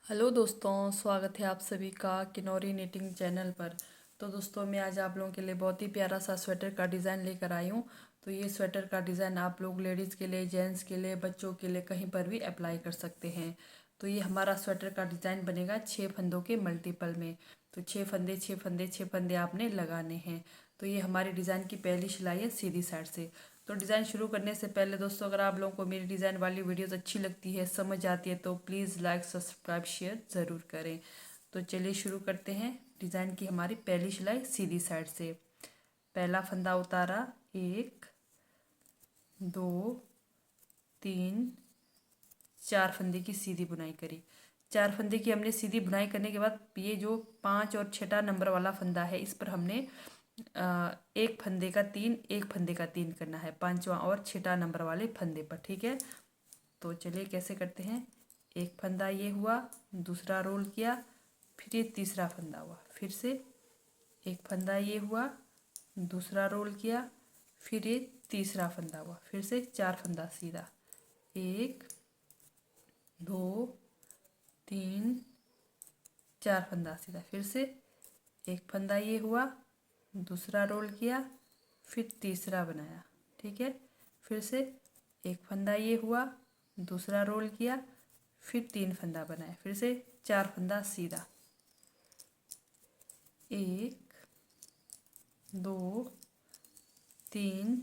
Hello दोस्तों, स्वागत है आप सभी का किनौरी निटिंग चैनल पर। तो दोस्तों, मैं आज आप लोगों के लिए बहुत ही प्यारा सा स्वेटर का डिज़ाइन लेकर आई हूँ। तो ये स्वेटर का डिज़ाइन आप लोग लेडीज़ के लिए, जेंट्स के लिए, बच्चों के लिए कहीं पर भी अप्लाई कर सकते हैं। तो ये हमारा स्वेटर का डिज़ाइन बनेगा 6 फंदों के मल्टीपल में। तो 6 फंदे 6 फंदे 6 फंदे आपने लगाने हैं। तो ये हमारे डिज़ाइन की पहली सिलाई है सीधी साइड से। तो डिज़ाइन शुरू करने से पहले दोस्तों, अगर आप लोगों को मेरी डिज़ाइन वाली वीडियोस अच्छी लगती है, समझ आती है, तो प्लीज़ लाइक सब्सक्राइब शेयर ज़रूर करें। तो चलिए शुरू करते हैं। डिज़ाइन की हमारी पहली सिलाई सीधी साइड से। पहला फंदा उतारा, 1 2 3 4 फंदे की सीधी बुनाई करी। 4 फंदे की हमने सीधी बुनाई करने के बाद ये जो 5 और 6 नंबर वाला फंदा है, इस पर हमने एक फंदे का 3 एक फंदे का 3 करना है, 5वां और 6 नंबर वाले फंदे पर। ठीक है, तो चलिए कैसे करते हैं। एक फंदा ये हुआ, दूसरा रोल किया, फिर ये तीसरा फंदा हुआ, फिर से एक फंदा ये हुआ, दूसरा रोल किया, फिर ये तीसरा फंदा हुआ, फिर से 4 फंदा सीधा, 1 2 3 4 फंदा सीधा, फिर से एक फंदा ये हुआ, दूसरा रोल किया, फिर तीसरा बनाया। ठीक है, फिर से एक फंदा ये हुआ, दूसरा रोल किया, फिर 3 फंदा बनाया, फिर से 4 फंदा सीधा, 1 2 3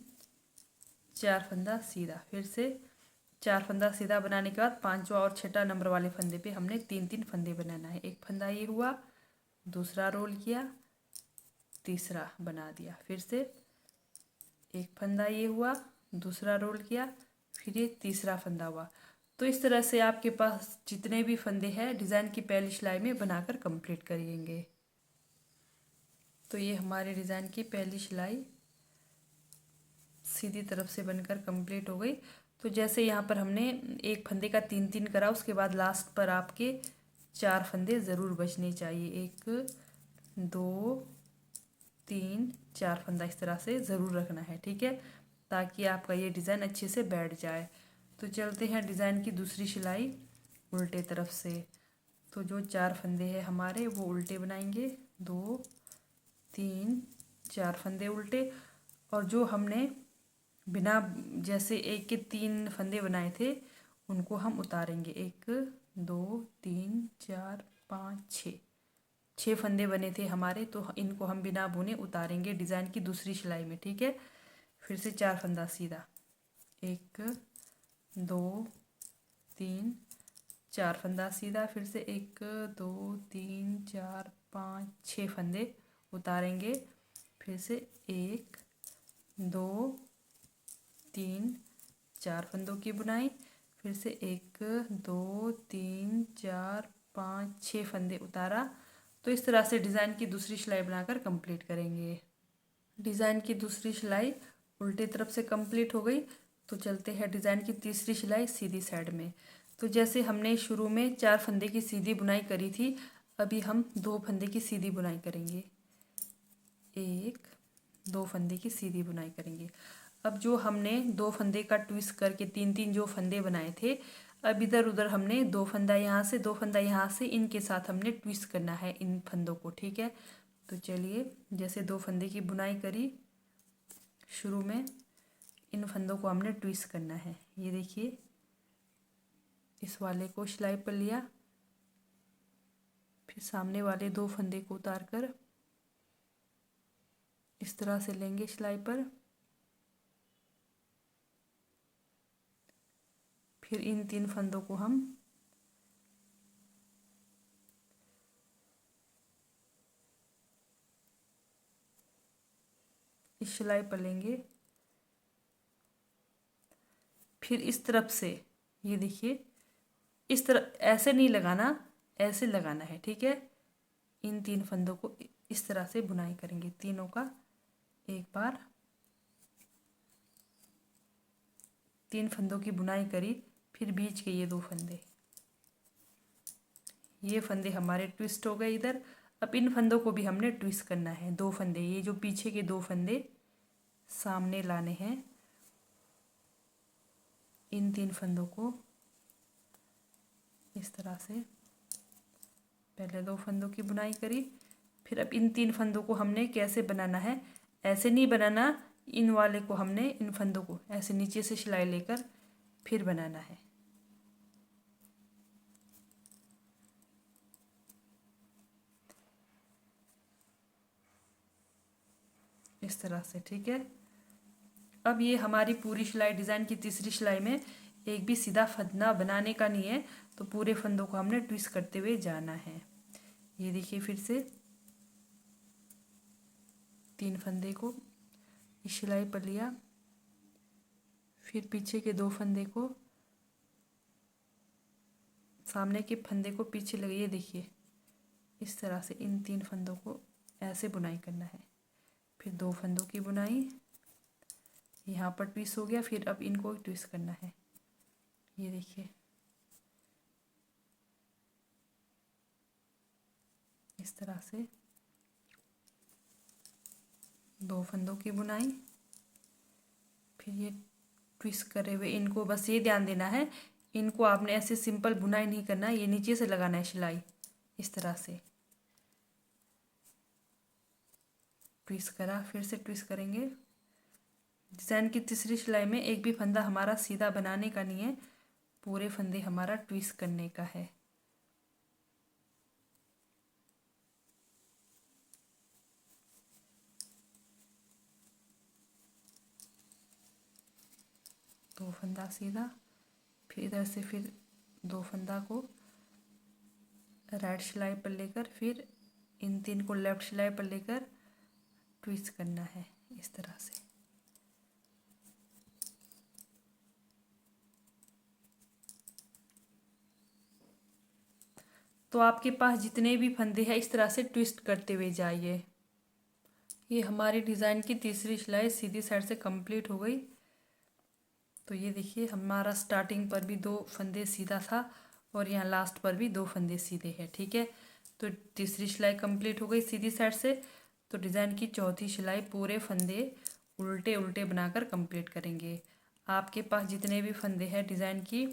4 फंदा सीधा, फिर से 4 फंदा सीधा बनाने के बाद 5वां और 6 नंबर वाले फंदे पे हमने 3 फंदे बनाना है। एक फंदा ये हुआ, दूसरा रोल किया, तीसरा बना दिया, फिर से एक फंदा ये हुआ, दूसरा रोल किया, फिर ये तीसरा फंदा हुआ। तो इस तरह से आपके पास जितने भी फंदे हैं डिज़ाइन की पहली सिलाई में बनाकर कंप्लीट करेंगे। तो ये हमारे डिज़ाइन की पहली सिलाई सीधी तरफ से बनकर कंप्लीट हो गई। तो जैसे यहाँ पर हमने एक फंदे का 3 करा, उसके बाद लास्ट पर आपके 4 फंदे ज़रूर बचने चाहिए। 1 2 3 4 फंदा इस तरह से ज़रूर रखना है। ठीक है, ताकि आपका ये डिज़ाइन अच्छे से बैठ जाए। तो चलते हैं डिज़ाइन की दूसरी सिलाई उल्टे तरफ से। तो जो 4 फंदे हैं हमारे वो उल्टे बनाएंगे, 2 3 4 फंदे उल्टे। और जो हमने बिना जैसे एक के 3 फंदे बनाए थे उनको हम उतारेंगे। 1 2 3 4 5 6 फंदे बने थे हमारे, तो इनको हम बिना बुने उतारेंगे डिज़ाइन की दूसरी सिलाई में। ठीक है, फिर से 4 फंदा सीधा, 1 2 3 4 फंदा सीधा, फिर से 1 2 3 4 5 6 फंदे उतारेंगे। फिर से 1 2 3 4 फंदों की बुनाई, फिर से 1 2 3 4 5 6 फंदे उतारा। तो इस तरह से डिज़ाइन की दूसरी सिलाई बनाकर कंप्लीट करेंगे। डिज़ाइन की दूसरी सिलाई उल्टी तरफ से कंप्लीट हो गई। तो चलते हैं डिज़ाइन की तीसरी सिलाई सीधी साइड में। तो जैसे हमने शुरू में 4 फंदे की सीधी बुनाई करी थी, अभी हम 2 फंदे की सीधी बुनाई करेंगे। 1 2 फंदे की सीधी बुनाई करेंगे। अब जो हमने 2 फंदे का ट्विस्ट करके 3 जो फंदे बनाए थे, अब इधर उधर हमने 2 फंदा यहाँ से 2 फंदा यहाँ से इनके साथ हमने ट्विस्ट करना है इन फंदों को। ठीक है, तो चलिए जैसे 2 फंदे की बुनाई करी शुरू में, इन फंदों को हमने ट्विस्ट करना है। ये देखिए, इस वाले को सिलाई पर लिया, फिर सामने वाले 2 फंदे को उतार कर इस तरह से लेंगे सिलाई पर, फिर इन 3 फंदों को हम इस सिलाई पर लेंगे। फिर इस तरफ से ये देखिए, इस तरह ऐसे नहीं लगाना, ऐसे लगाना है। ठीक है, इन 3 फंदों को इस तरह से बुनाई करेंगे, तीनों का एक बार। 3 फंदों की बुनाई करी, फिर बीच के ये 2 फंदे, ये फंदे हमारे ट्विस्ट हो गए इधर। अब इन फंदों को भी हमने ट्विस्ट करना है। 2 फंदे, ये जो पीछे के 2 फंदे सामने लाने हैं, इन 3 फंदों को इस तरह से पहले 2 फंदों की बुनाई करी। फिर अब इन 3 फंदों को हमने कैसे बनाना है, ऐसे नहीं बनाना, इन वाले को हमने, इन फंदों को ऐसे नीचे से सिलाई लेकर फिर बनाना है। इस तरह से, ठीक है। अब ये हमारी पूरी सिलाई, डिज़ाइन की तीसरी सिलाई में एक भी सीधा फंदा बनाने का नहीं है, तो पूरे फंदों को हमने ट्विस्ट करते हुए जाना है। ये देखिए, फिर से 3 फंदे को इस सिलाई पर लिया, फिर पीछे के 2 फंदे को, सामने के फंदे को पीछे लगे, ये देखिए इस तरह से इन 3 फंदों को ऐसे बुनाई करना है। फिर 2 फंदों की बुनाई, यहाँ पर ट्विस्ट हो गया, फिर अब इनको ट्विस्ट करना है। ये देखिए इस तरह से 2 फंदों की बुनाई, फिर ये ट्विस्ट करे हुए इनको, बस ये ध्यान देना है, इनको आपने ऐसे सिंपल बुनाई नहीं करना है, ये नीचे से लगाना है सिलाई, इस तरह से ट्विस्ट करा, फिर से ट्विस्ट करेंगे। डिज़ाइन की तीसरी सिलाई में एक भी फंदा हमारा सीधा बनाने का नहीं है, पूरे फंदे हमारा ट्विस्ट करने का है। दो फंदा सीधा, फिर इधर से फिर 2 फंदा को राइट सिलाई पर लेकर, फिर इन 3 को लेफ्ट सिलाई पर लेकर ट्विस्ट करना है इस तरह से। तो आपके पास जितने भी फंदे हैं इस तरह से ट्विस्ट करते हुए जाइए। ये हमारी डिज़ाइन की तीसरी सिलाई सीधी साइड से कंप्लीट हो गई। तो ये देखिए हमारा स्टार्टिंग पर भी 2 फंदे सीधा था और यहाँ लास्ट पर भी 2 फंदे सीधे हैं, ठीक है। तो तीसरी सिलाई कंप्लीट हो गई सीधी साइड से। तो डिज़ाइन की चौथी सिलाई पूरे फंदे उल्टे उल्टे बनाकर कंप्लीट करेंगे। आपके पास जितने भी फंदे हैं डिज़ाइन की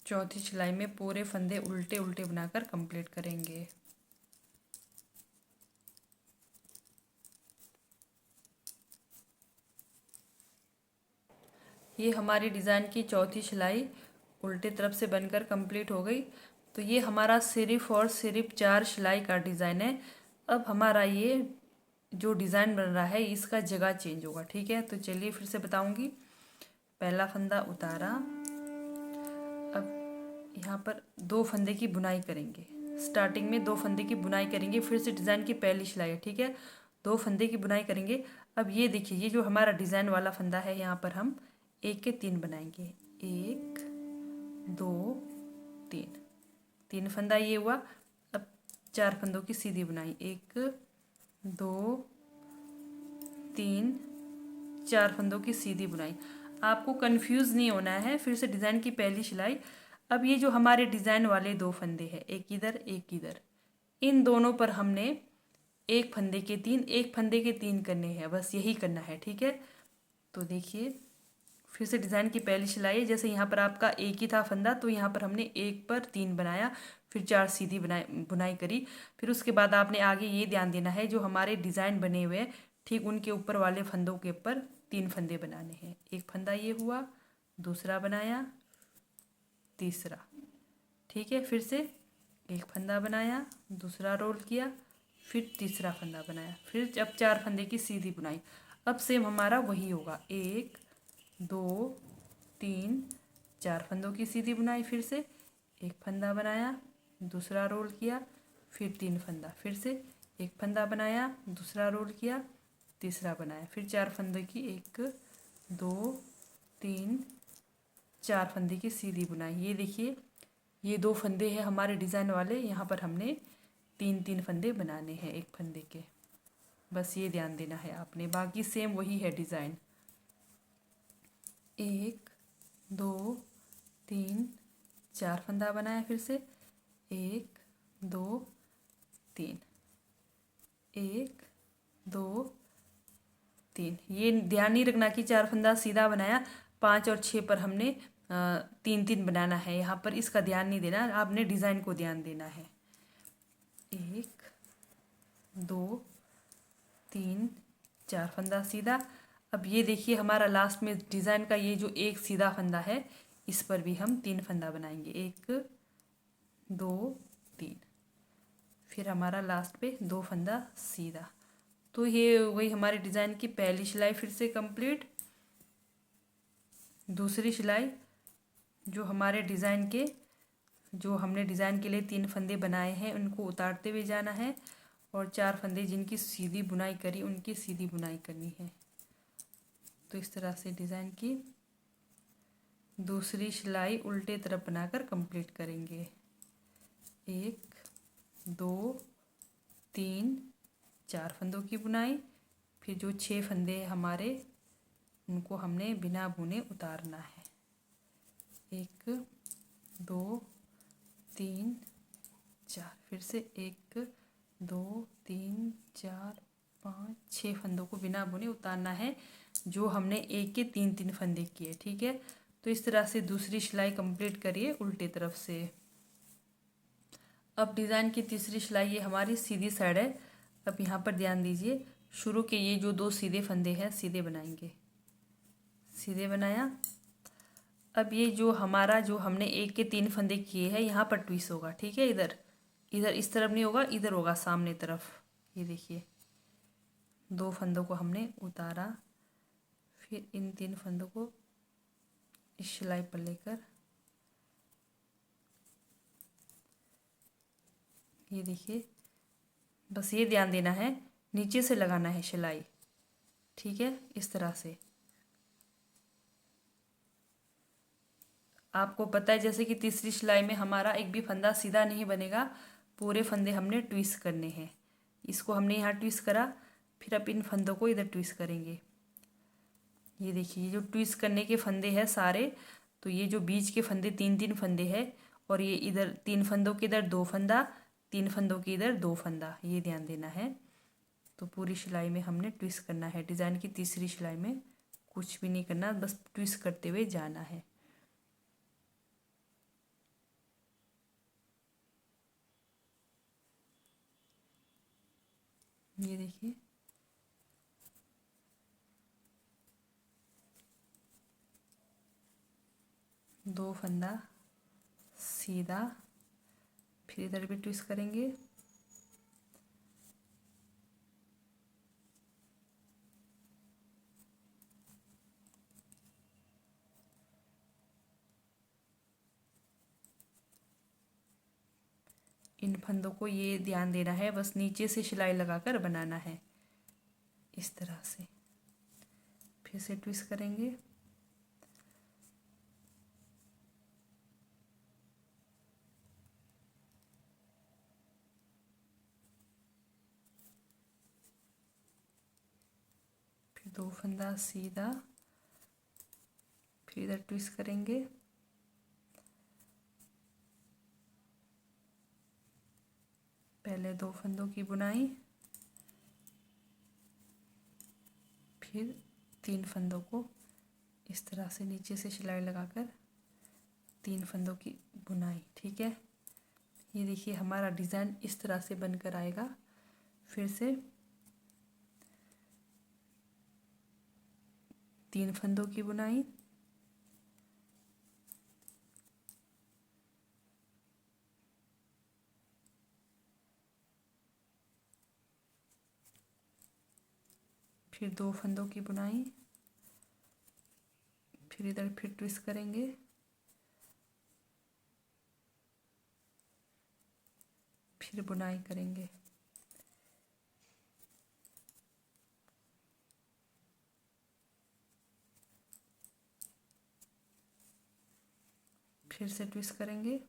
चौथी सिलाई में पूरे फंदे उल्टे उल्टे बनाकर कंप्लीट करेंगे। ये हमारी डिज़ाइन की चौथी सिलाई उल्टे तरफ से बनकर कंप्लीट हो गई। तो ये हमारा सिर्फ और सिर्फ 4 सिलाई का डिज़ाइन है। अब हमारा ये जो डिज़ाइन बन रहा है इसका जगह चेंज होगा, ठीक है। तो चलिए फिर से बताऊंगी। पहला फंदा उतारा, अब यहाँ पर 2 फंदे की बुनाई करेंगे, स्टार्टिंग में 2 फंदे की बुनाई करेंगे, फिर से डिज़ाइन की पहली सिलाई है, ठीक है। 2 फंदे की बुनाई करेंगे। अब ये देखिए ये जो हमारा डिज़ाइन वाला फंदा है यहाँ पर हम 1 के 3 बनाएंगे, 1 2 3, 3 फंदा ये हुआ। अब 4 फंदों की सीधी बुनाई, 1 2 3 4 फंदों की सीधी बुनाई। आपको कंफ्यूज नहीं होना है। फिर से डिज़ाइन की पहली सिलाई। अब ये जो हमारे डिज़ाइन वाले 2 फंदे हैं, एक इधर एक इधर, इन दोनों पर हमने 1 फंदे के 3 1 फंदे के 3 करने हैं, बस यही करना है, ठीक है। तो देखिए फिर से डिज़ाइन की पहली सिलाई, जैसे यहाँ पर आपका एक ही था फंदा तो यहाँ पर हमने 1 पर 3 बनाया, फिर 4 सीधी बुनाई करी। फिर उसके बाद आपने आगे ये ध्यान देना है जो हमारे डिज़ाइन बने हुए हैं ठीक उनके ऊपर वाले फंदों के ऊपर 3 फंदे बनाने हैं। एक फंदा ये हुआ, दूसरा बनाया, तीसरा, ठीक है। फिर से एक फंदा बनाया, दूसरा रोल किया, फिर तीसरा फंदा बनाया, फिर अब 4 फंदे की सीधी बुनाई। अब सेम हमारा वही होगा, 1 2 3 4 फंदों की सीधी बुनाई, फिर से एक फंदा बनाया, दूसरा रोल किया, फिर 3 फंदा, फिर से एक फंदा बनाया, दूसरा रोल किया, तीसरा बनाया, फिर 4 फंदे की 1 2 3 4 फंदे की सीधी बुनाई। ये देखिए ये 2 फंदे हैं हमारे डिज़ाइन वाले, यहाँ पर हमने 3 फंदे बनाने हैं एक फंदे के, बस ये ध्यान देना है आपने। बाकी सेम वही है डिज़ाइन, 1 2 3 4 फंदा बनाया, फिर से 1 2 3 1 2 3। ये ध्यान नहीं रखना कि 4 फंदा सीधा बनाया, 5 और 6 पर हमने 3 बनाना है, यहाँ पर इसका ध्यान नहीं देना, आपने डिज़ाइन को ध्यान देना है। 1 2 3 4 फंदा सीधा। अब ये देखिए हमारा लास्ट में डिज़ाइन का ये जो एक सीधा फंदा है इस पर भी हम 3 फंदा बनाएंगे, 1 2 3। फिर हमारा लास्ट पे 2 फंदा सीधा। तो ये वही हमारे डिज़ाइन की पहली सिलाई फिर से कंप्लीट। दूसरी सिलाई जो हमारे डिज़ाइन के जो हमने डिज़ाइन के लिए 3 फंदे बनाए हैं उनको उतारते हुए जाना है और 4 फंदे जिनकी सीधी बुनाई करी उनकी सीधी बुनाई करनी है। तो इस तरह से डिज़ाइन की दूसरी सिलाई उल्टे तरफ बनाकर कंप्लीट करेंगे। 1 2 3 4 फंदों की बुनाई। फिर जो 6 फंदे हमारे उनको हमने बिना बुने उतारना है। 1 2 3 4। फिर से 1 2 3 4 5 6 फंदों को बिना बुने उतारना है जो हमने एक के 3 फंदे किए। ठीक है, तो इस तरह से दूसरी सिलाई कंप्लीट करिए उल्टे तरफ से। अब डिज़ाइन की तीसरी सिलाई ये हमारी सीधी साइड है। अब यहाँ पर ध्यान दीजिए, शुरू के ये जो 2 सीधे फंदे हैं सीधे बनाएंगे, सीधे बनाया। अब ये जो हमारा जो हमने एक के 3 फंदे किए हैं यहाँ पर ट्विस्ट होगा। ठीक है, इधर इधर इस तरफ नहीं होगा, इधर होगा सामने तरफ। ये देखिए 2 फंदों को हमने उतारा, फिर इन 3 फंदों को इस सिलाई पर लेकर ये देखिए, बस ये ध्यान देना है नीचे से लगाना है सिलाई। ठीक है, इस तरह से आपको पता है जैसे कि तीसरी सिलाई में हमारा एक भी फंदा सीधा नहीं बनेगा, पूरे फंदे हमने ट्विस्ट करने हैं। इसको हमने यहाँ ट्विस्ट करा, फिर अब इन फंदों को इधर ट्विस्ट करेंगे। ये देखिए ये जो ट्विस्ट करने के फंदे हैं सारे, तो ये जो बीच के फंदे 3 फंदे हैं और ये इधर 3 फंदों के इधर 2 फंदा, 3 फंदों के इधर 2 फंदा, ये ध्यान देना है। तो पूरी सिलाई में हमने ट्विस्ट करना है। डिज़ाइन की तीसरी सिलाई में कुछ भी नहीं करना, बस ट्विस्ट करते हुए जाना है। ये देखिए दो फंदा सीधा, फिर इधर भी ट्विस्ट करेंगे, इन फंदों को ये ध्यान देना है बस नीचे से सिलाई लगाकर बनाना है इस तरह से। फिर से ट्विस्ट करेंगे, फिर 2 फंदा सीधा, फिर इधर ट्विस्ट करेंगे, पहले 2 फंदों की बुनाई, फिर 3 फंदों को इस तरह से नीचे से सिलाई लगाकर 3 फंदों की बुनाई। ठीक है, ये देखिए हमारा डिज़ाइन इस तरह से बनकर आएगा। फिर से 3 फंदों की बुनाई, फिर 2 फंदों की बुनाई, फिर इधर फिर ट्विस्ट करेंगे, फिर बुनाई करेंगे। फिर से ट्विस्ट करेंगे,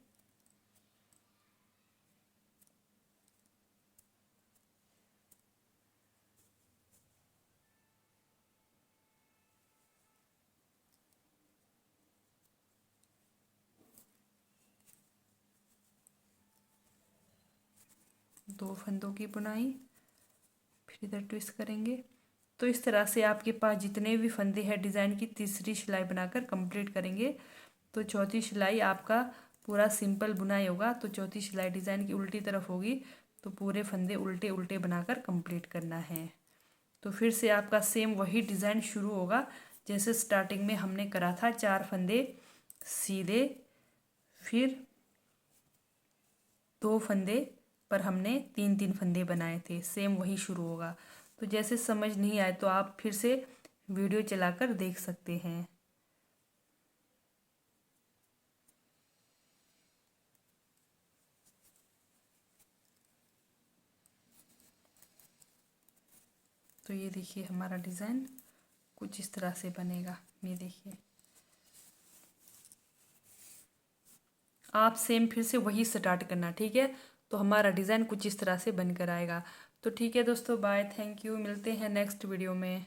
दो फंदों की बुनाई, फिर इधर ट्विस्ट करेंगे। तो इस तरह से आपके पास जितने भी फंदे हैं डिज़ाइन की तीसरी सिलाई बनाकर कंप्लीट करेंगे। तो चौथी सिलाई आपका पूरा सिंपल बुनाई होगा। तो चौथी सिलाई डिज़ाइन की उल्टी तरफ होगी। तो पूरे फंदे उल्टे उल्टे बनाकर कंप्लीट करना है। तो फिर से आपका सेम वही डिज़ाइन शुरू होगा जैसे स्टार्टिंग में हमने करा था, 4 फंदे सीधे, फिर 2 फंदे पर हमने 3-3 फंदे बनाए थे, सेम वही शुरू होगा। तो जैसे समझ नहीं आए तो आप फिर से वीडियो चलाकर देख सकते हैं। तो ये देखिए हमारा डिज़ाइन कुछ इस तरह से बनेगा। ये देखिए आप सेम फिर से वही स्टार्ट करना, ठीक है। तो हमारा डिज़ाइन कुछ इस तरह से बनकर आएगा। तो ठीक है दोस्तों, बाय, थैंक यू, मिलते हैं नेक्स्ट वीडियो में।